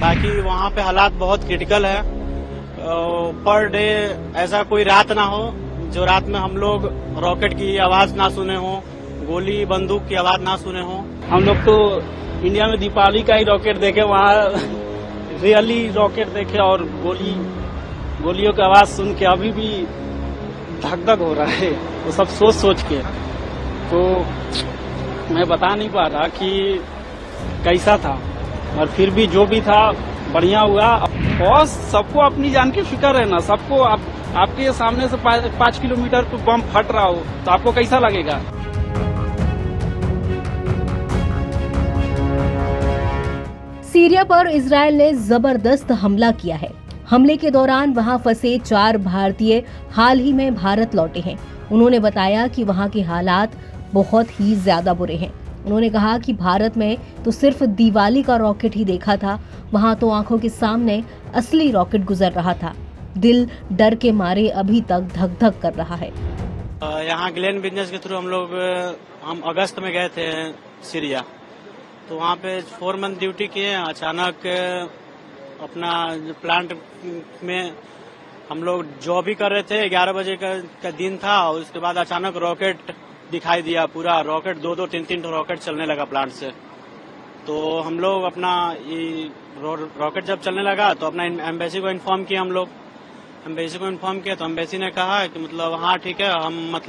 बाकी वहाँ पे हालात बहुत क्रिटिकल है। पर डे ऐसा कोई रात ना हो जो रात में हम लोग रॉकेट की आवाज ना सुने हो, गोली बंदूक की आवाज ना सुने हो। हम लोग तो इंडिया में दीपावली का ही रॉकेट देखे, वहाँ रियली रॉकेट देखे और गोलियों की आवाज सुन के अभी भी धक धक हो रहा है। वो सब सोच सोच के तो मैं बता नहीं पा रहा कि कैसा था, और फिर भी जो भी था बढ़िया हुआ। और सबको अपनी जान की फिक्र है ना, सबको आपके सामने से 5 किलोमीटर पे बम फट रहा हो तो आपको कैसा लगेगा। सीरिया पर इजरायल ने जबरदस्त हमला किया है। हमले के दौरान वहां फंसे 4 भारतीय हाल ही में भारत लौटे हैं। उन्होंने बताया कि वहां के हालात बहुत ही ज्यादा बुरे हैं। उन्होंने कहा कि भारत में तो सिर्फ दिवाली का रॉकेट ही देखा था, वहां तो आंखों के सामने असली रॉकेट गुजर रहा था। दिल डर के मारे अभी तक धक धक कर रहा है। यहाँ ग्लेन बिजनेस के थ्रू हम अगस्त में गए थे सीरिया, तो वहाँ पे 4 मंथ ड्यूटी किए। अचानक अपना प्लांट में हम लोग जॉब भी कर रहे थे, 11 बजे का दिन था, और उसके बाद अचानक रॉकेट दिखाई दिया। पूरा रॉकेट 2-2, 3-3 रॉकेट चलने लगा प्लांट से। तो हम लोग अपना ये रॉकेट जब चलने लगा तो अपना एम्बेसी को इन्फॉर्म किया। हम लोग एम्बेसी को इन्फॉर्म किया तो एम्बेसी ने कहा कि मतलब हाँ ठीक है, हम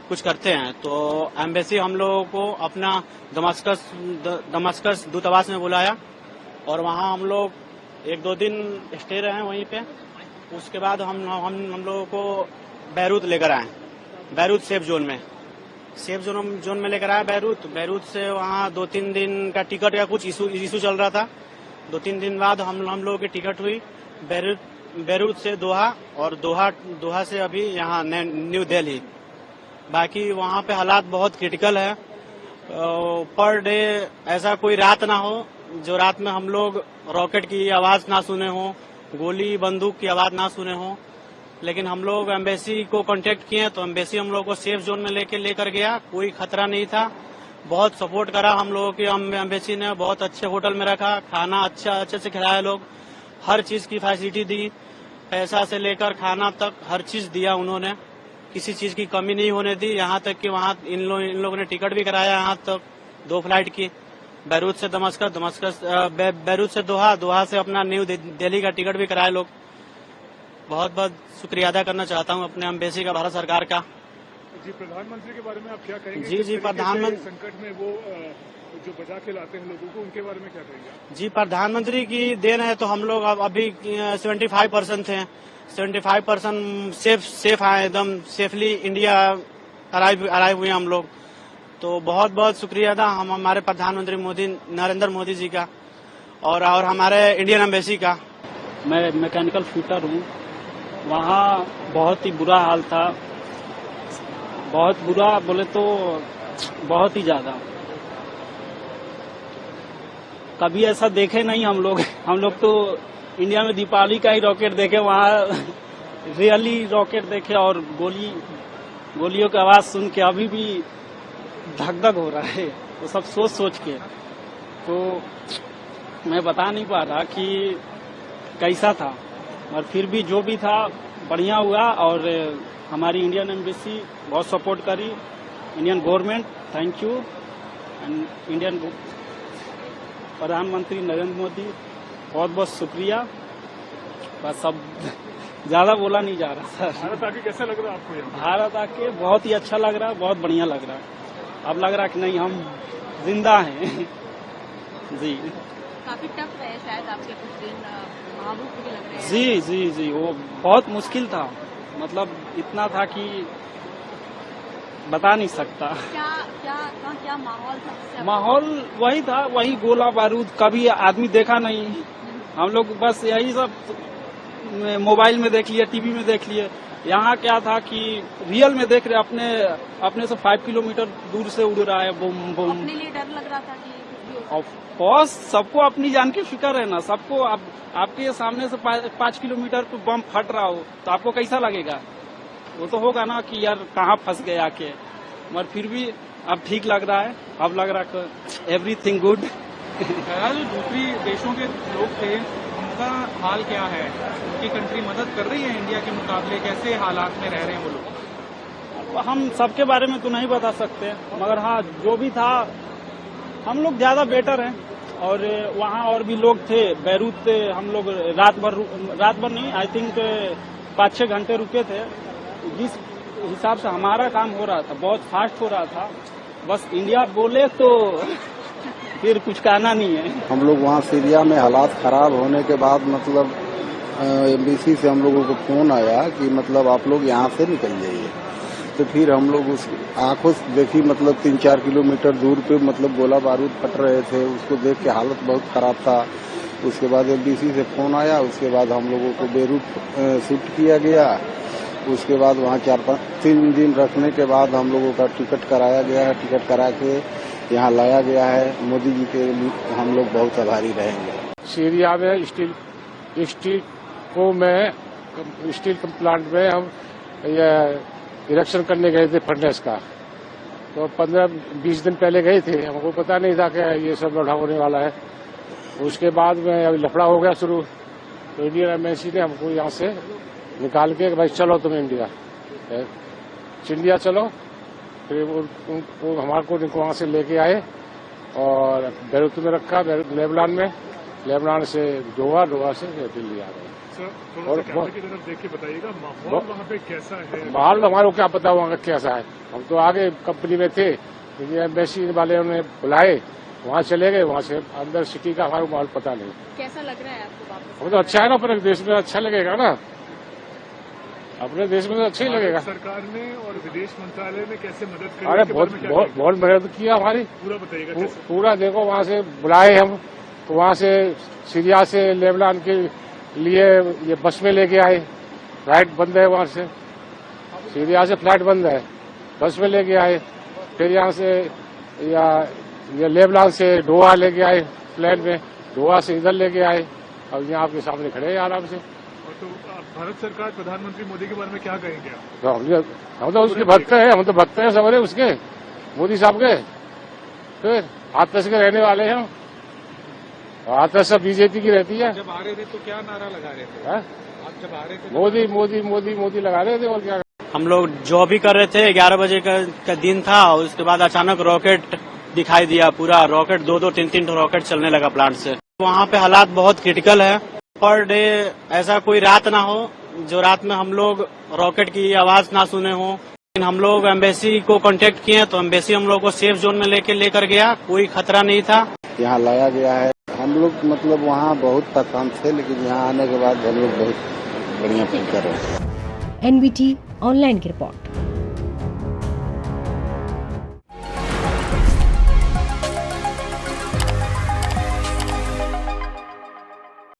कुछ करते हैं। तो एम्बेसी हम लोगों को अपना दमस्कस दूतावास में बुलाया, और वहाँ हम लोग 1-2 दिन स्टे रहे वहीं पे। उसके बाद हम लोगों को बैरूत लेकर आए, बैरूत सेफ जोन में लेकर आया। बैरूत से वहाँ 2-3 दिन का टिकट या कुछ इशू चल रहा था। 2-3 दिन बाद हम लोगों की टिकट हुई बैरूत से दोहा, और दोहा से अभी यहाँ न्यू दिल्ली। बाकी वहाँ पे हालात बहुत क्रिटिकल है। पर डे ऐसा कोई रात ना हो जो रात में हम लोग रॉकेट की आवाज ना सुने हो, गोली बंदूक की आवाज ना सुने हो। लेकिन हम लोग एम्बेसी को कांटेक्ट किए तो एम्बेसी हम लोग को सेफ जोन में लेकर गया। कोई खतरा नहीं था, बहुत सपोर्ट करा हम लोगों की एम्बेसी ने। बहुत अच्छे होटल में रखा, खाना अच्छे से खिलाया लोग, हर चीज की फैसिलिटी दी, पैसा से लेकर खाना तक हर चीज दिया उन्होंने, किसी चीज की कमी नहीं होने दी। यहाँ तक कि वहाँ इन लोगों ने टिकट भी कराया यहाँ तक 2 फ्लाइट की, बैरूत से बैरूत से दोहा से अपना न्यू दिल्ली का टिकट भी कराए लोग। बहुत बहुत शुक्रिया अदा करना चाहता हूँ अपने एम्बेसी का, भारत सरकार का। जी, प्रधानमंत्री के बारे में आप क्या कहेंगे? जी प्रधानमंत्री संकट में वो जो बचा के लाते हैं लोगों को, उनके बारे में क्या कहेंगे? जी, प्रधानमंत्री की देन है। तो हम लोग अभी 75% थे, 75% सेफ आए, एकदम सेफली इंडिया अराइव हुए हम लोग। तो बहुत बहुत शुक्रिया अदा हम हमारे प्रधानमंत्री नरेंद्र मोदी जी का, और हमारे इंडियन एम्बेसी का। मैं मैकेनिकल फिटर हूँ। वहाँ बहुत ही बुरा हाल था, बहुत बुरा बोले तो बहुत ही ज्यादा। कभी ऐसा देखे नहीं हम लोग तो इंडिया में दीपावली का ही रॉकेट देखे, वहाँ रियली रॉकेट देखे और गोलियों की आवाज सुन के अभी भी धक धक हो रहा है। वो सब सोच सोच के तो मैं बता नहीं पा रहा कि कैसा था, और फिर भी जो भी था बढ़िया हुआ। और हमारी इंडियन एम्बेसी बहुत सपोर्ट करी, Indian government, thank you. And Indian प्रधानमंत्री नरेंद्र मोदी, बहुत बहुत शुक्रिया। बस अब ज्यादा बोला नहीं जा रहा सर। भारत आके कैसा लग रहा है आपको? भारत आके बहुत ही अच्छा लग रहा है, बहुत बढ़िया लग रहा है। अब लग रहा है कि नहीं, हम जिंदा हैं। जी, काफी टफ है शायद आपके कुछ दिन, महाभूख भी लग रहे हैं। जी, वो बहुत मुश्किल था। मतलब इतना था कि बता नहीं सकता। क्या माहौल था? माहौल वही था, वही गोला बारूद, कभी आदमी देखा नहीं। हम लोग बस यही सब मोबाइल में देख लिए, टीवी में देख लिए। यहाँ क्या था कि रियल में देख रहे, अपने से 5 किलोमीटर दूर से उड़ रहा है बम बम। अपने लिए डर लग रहा था कि ऑफ कोर्स सबको अपनी जान की फिक्र है ना, सबको आपके सामने से 5 किलोमीटर पे बम फट रहा हो तो आपको कैसा लगेगा। वो तो होगा ना कि यार कहाँ फंस गए आके, मगर फिर भी अब ठीक लग रहा है। अब लग रहा है एवरीथिंग गुड, जो दूसरी देशों के लोग थे उनका हाल क्या है? उनकी कंट्री मदद कर रही है इंडिया के मुकाबले? कैसे हालात में रह रहे हैं वो लोग? हम सबके बारे में तो नहीं बता सकते, मगर हाँ जो भी था हम लोग ज्यादा बेटर हैं। और वहाँ और भी लोग थे बैरूत से, हम लोग रात भर नहीं, आई थिंक 5-6 घंटे रुके थे। जिस हिसाब से हमारा काम हो रहा था बहुत फास्ट हो रहा था, बस इंडिया बोले तो फिर कुछ कहना नहीं है। हम लोग वहाँ सीरिया में हालात खराब होने के बाद मतलब एम्बेसी से हम लोगों को फोन आया कि मतलब आप लोग यहाँ से निकल जाइए। तो फिर हम लोग उस आंखों से देखी, मतलब 3-4 किलोमीटर दूर पे मतलब गोला बारूद फट रहे थे, उसको देख के हालत बहुत खराब था। उसके बाद एम्बेसी से फोन आया, उसके बाद हम लोगों को बेरूत शिफ्ट किया गया। उसके बाद वहाँ 3 दिन रखने के बाद हम लोगों का टिकट कराया गया है। टिकट करा के यहाँ लाया गया है। मोदी जी के लिए हम लोग बहुत आभारी रहेंगे। सीरिया में स्टील प्लांट में हम ये इलेक्शन करने गए थे फर्नेस का। तो 15-20 दिन पहले गए थे, हमको पता नहीं था कि ये सब लड़ाई होने वाला है। उसके बाद में अभी लफड़ा हो गया शुरू, तो इंडियन एम्बेसी ने हमको यहाँ से निकाल के भाई चलो तुम इंडिया चलो। फिर वो हमारे को वहाँ से लेके आए और बैरूत में रखा, लेबनान से दोहा से दिल्ली आ गए। और की तरफ देख के बताइएगा माहौल वहाँ पे कैसा है? माहौल हमारे को क्या पता वहाँ का कैसा है, हम तो आगे कंपनी में थे, इंडियन एम्बेसी वाले उन्हें बुलाए, वहाँ चले गए। वहाँ से अंदर सिटी का हमारा माहौल पता नहीं। कैसा लग रहा है आपको वापस? हम तो अच्छा है ना, अपने देश में अच्छा लगेगा ना, अपने देश में तो अच्छा ही लगेगा। सरकार ने और विदेश मंत्रालय ने कैसे मदद की? अरे बहुत मदद किया हमारी। पूरा बताइएगा। पूरा देखो, वहाँ से बुलाए हम, तो वहाँ से सीरिया से लेबनान के लिए ये बस में लेके आए। फ्लाइट बंद है वहाँ से, सीरिया से फ्लाइट बंद है, बस में लेके आए। फिर यहाँ से ये लेबनान से दोहा लेके आए प्लेन में, दोहा से इधर लेके आए। अब यहाँ आपके सामने खड़े हैं आराम से। तो भारत सरकार प्रधानमंत्री मोदी के बारे में क्या कहेंगे? तो हम तो उसके भक्त हैं, हम तो भक्त हैं समझे उसके, मोदी साहब के। फिर आतस के रहने वाले हैं हम, आतस सब बीजेपी की रहती है। जब आ रहे थे तो क्या नारा लगा रहे थे? आप जब आ रहे थे मोदी मोदी मोदी मोदी लगा रहे थे, और क्या। हम लोग जो भी कर रहे थे, 11 बजे का दिन था। उसके बाद अचानक रॉकेट दिखाई दिया, पूरा रॉकेट 2-2, 3-3 रॉकेट चलने लगा प्लांट से। वहाँ पे हालात बहुत क्रिटिकल है। पर डे ऐसा कोई रात ना हो जो रात में हम लोग रॉकेट की आवाज ना सुने हो। लेकिन हम लोग एम्बेसी को कांटेक्ट किए तो एम्बेसी हम लोग को सेफ जोन में लेकर गया, कोई खतरा नहीं था। यहाँ लाया गया है। हम लोग मतलब वहाँ बहुत परेशान थे, लेकिन यहाँ आने के बाद हम लोग बहुत बढ़िया फील कर रहे हैं। NBT ऑनलाइन की रिपोर्ट।